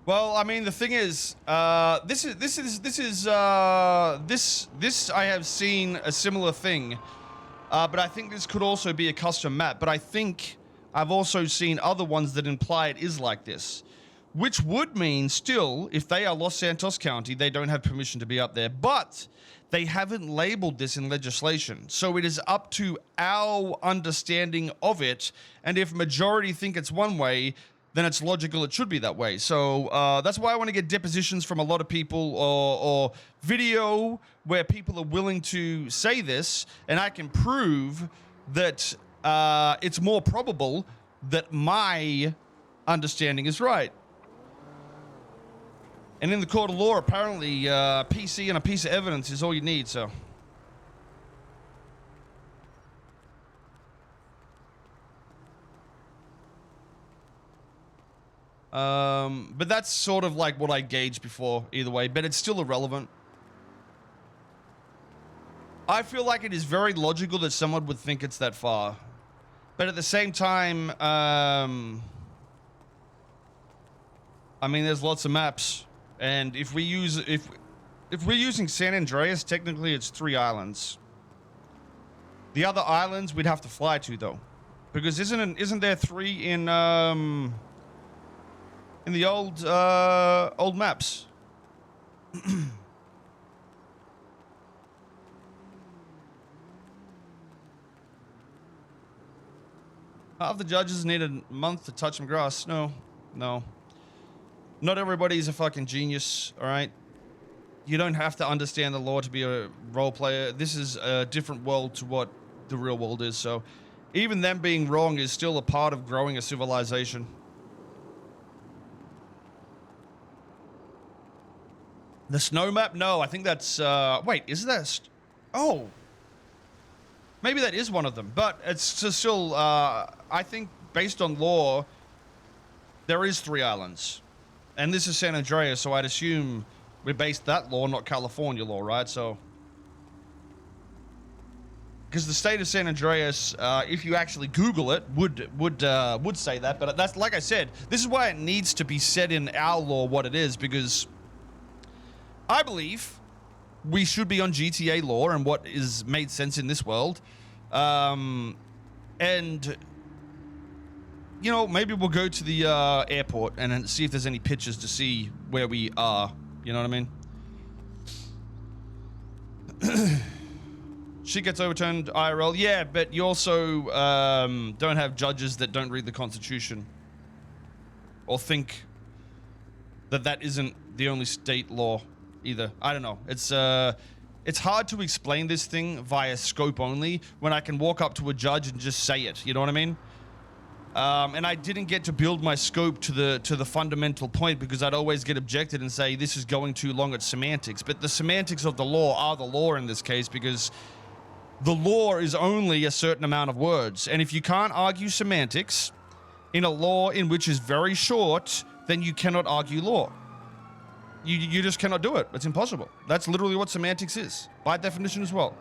Well, I mean, the thing is, this I have seen a similar thing, but I think this could also be a custom map. But I think I've also seen other ones that imply it is like this, which would mean still, if they are Los Santos County, they don't have permission to be up there, but they haven't labeled this in legislation. So it is up to our understanding of it, and if majority think it's one way, then it's logical it should be that way. So that's why I want to get depositions from a lot of people, or video where people are willing to say this, and I can prove that it's more probable that my understanding is right. And in the court of law, apparently, PC and a piece of evidence is all you need, so. But that's sort of like what I gauged before, either way, but it's still irrelevant. I feel like it is very logical that someone would think it's that far. But at the same time, I mean, there's lots of maps. And if we use, if we're using San Andreas, technically it's 3 islands. The other islands we'd have to fly to, though. Because isn't there 3 in the old maps? Half the judges need a month to touch some grass. No. Not everybody's a fucking genius, alright? You don't have to understand the law to be a role player. This is a different world to what the real world is, so even them being wrong is still a part of growing a civilization. The snow map? No, I think that's, wait, is that... Oh. Maybe that is one of them, but it's still, I think based on law, there is 3 islands. And this is San Andreas, so I'd assume we based that law, not California law, right? So, because the state of San Andreas, if you actually Google it, would say that. But that's, like I said, this is why it needs to be said in our law what it is, because I believe we should be on GTA law and what is made sense in this world. And you know, maybe we'll go to the airport and see if there's any pictures to see where we are. You know what I mean? She gets overturned IRL. Yeah, but you also don't have judges that don't read the Constitution or think that that isn't the only state law either. I don't know. It's hard to explain this thing via scope only when I can walk up to a judge and just say it. You know what I mean? And I didn't get to build my scope to the fundamental point because I'd always get objected and say this is going too long at semantics. But the semantics of the law are the law in this case because the law is only a certain amount of words. And if you can't argue semantics in a law in which is very short, then you cannot argue law. You just cannot do it. It's impossible. That's literally what semantics is, by definition as well.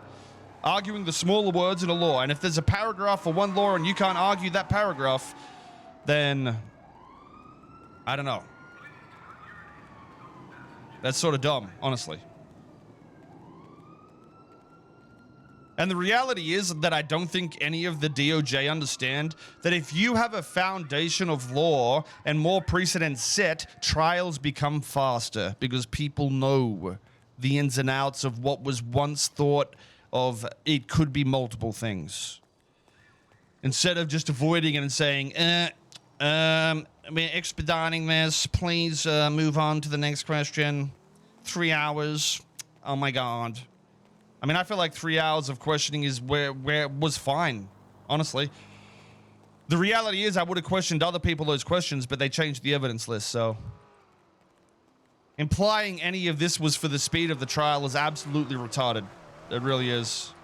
Arguing the smaller words in a law. And if there's a paragraph for one law and you can't argue that paragraph, then I don't know. That's sort of dumb, honestly. And the reality is that I don't think any of the DOJ understand that if you have a foundation of law and more precedents set, trials become faster because people know the ins and outs of what was once thought of it could be multiple things. Instead of just avoiding it and saying, we're expediting this, please move on to the next question. 3 hours. Oh my God. I mean, I feel like 3 hours of questioning is where it was fine, honestly. The reality is I would have questioned other people those questions, but they changed the evidence list, so. Implying any of this was for the speed of the trial is absolutely retarded. It really is.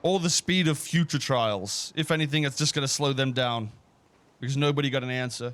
Or the speed of future trials. If anything, it's just going to slow them down. Because nobody got an answer.